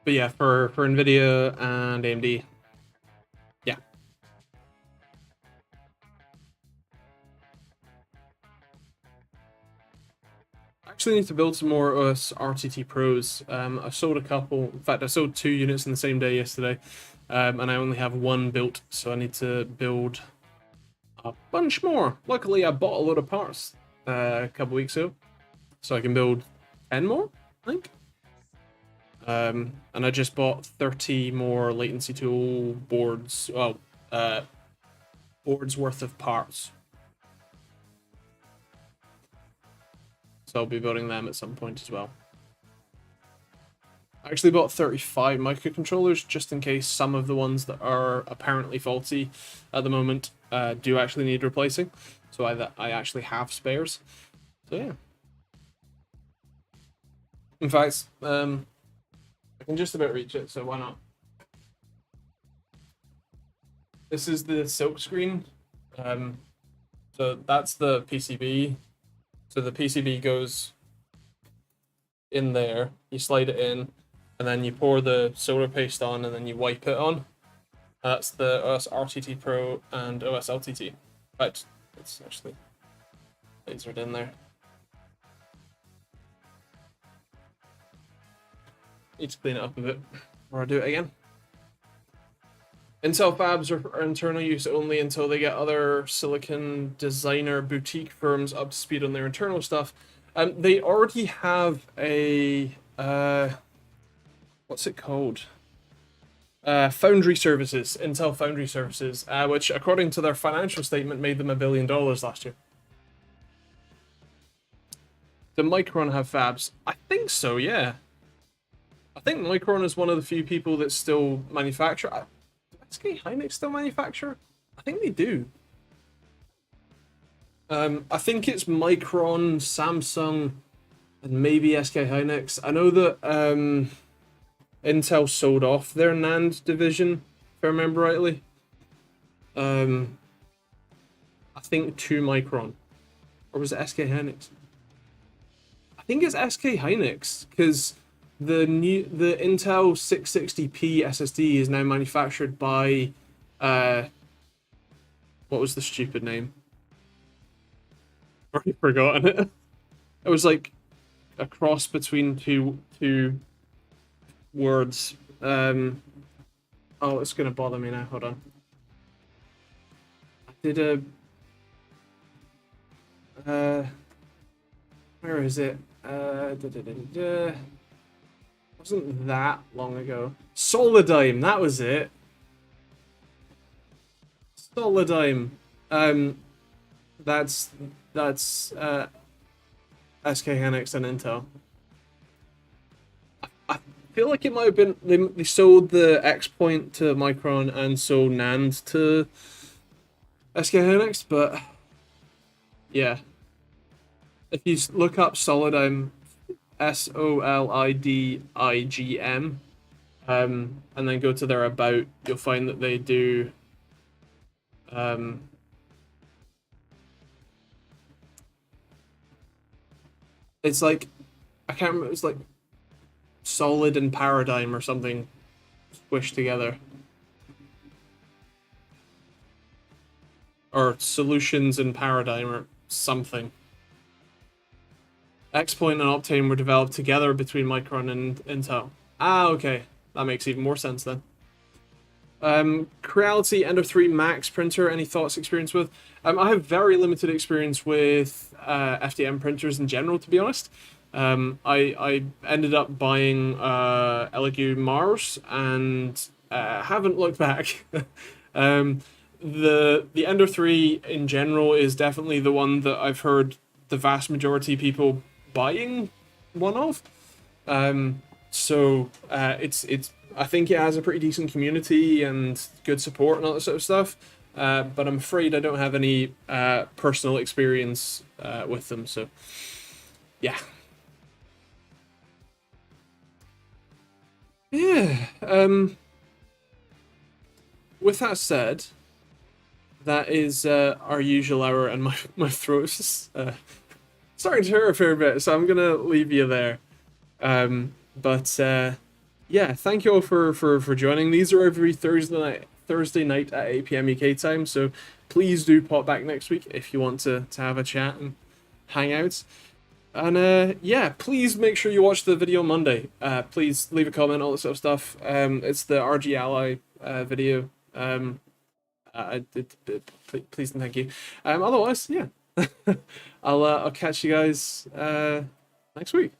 But yeah, for NVIDIA and AMD, yeah. actually need to build some more OS RTT Pros. I sold a couple. In fact, I sold 2 units in the same day yesterday, and I only have one built, so I need to build a bunch more. Luckily, I bought a load of parts a couple weeks ago, so I can build 10 more, I think. And I just bought 30 more latency tool boards. Well, boards worth of parts. So I'll be building them at some point as well. I actually bought 35 microcontrollers just in case some of the ones that are apparently faulty at the moment do actually need replacing. So I actually have spares. So yeah. In fact, I can just about reach it, so why not? This is the silk screen. So that's the PCB. So the PCB goes in there, you slide it in, and then you pour the solder paste on, and then you wipe it on. That's the OS RTT Pro and OS LTT. Right, it's actually lasered in there. Need to clean it up a bit, or I'll do it again. Intel fabs are for internal use only until they get other silicon designer boutique firms up to speed on their internal stuff. They already have a what's it called? Foundry services, Intel Foundry Services, which according to their financial statement made them $1 billion last year. Do Micron have fabs? I think so, yeah. I think Micron is one of the few people that still manufacture. SK Hynix still manufacture? I think they do. I think it's Micron, Samsung, and maybe SK Hynix. I know that Intel sold off their NAND division, if I remember rightly. I think to Micron. Or was it SK Hynix? I think it's SK Hynix, because the Intel 660p SSD is now manufactured by what was the stupid name? Already forgotten it. It was like a cross between two words. Oh, it's gonna bother me now. Hold on. I did a where is it? Wasn't that long ago. Solidyme, that was it. Solidyme. That's SK Hynix and Intel. I feel like it might have been they sold the X Point to Micron and sold NAND to SK Hynix, but yeah. If you look up Solidyme, SOLIDIGM, and then go to their about, you'll find that they do it's like, I can't remember, it's like Solid and Paradigm or something squished together. Or Solutions and Paradigm or something. X-Point and Optane were developed together between Micron and Intel. Ah, okay. That makes even more sense then. Creality Ender 3 Max printer, any thoughts, experience with? I have very limited experience with FDM printers in general, to be honest. I ended up buying Elegoo Mars and haven't looked back. The Ender 3 in general is definitely the one that I've heard the vast majority of people buying one of. So it's I think it has a pretty decent community and good support and all that sort of stuff. But I'm afraid I don't have any personal experience with them. So yeah. Yeah. With that said, that is our usual hour, and my throat's starting to hurt a fair bit, so I'm gonna leave you there. But yeah, thank you all for joining. These are every Thursday night at 8 p.m. UK time, so please do pop back next week if you want to have a chat and hang out. And yeah, please make sure you watch the video Monday. Please leave a comment, all that sort of stuff. It's the RG Ally video. Please and thank you. Otherwise, yeah, I'll catch you guys next week.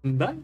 Bye.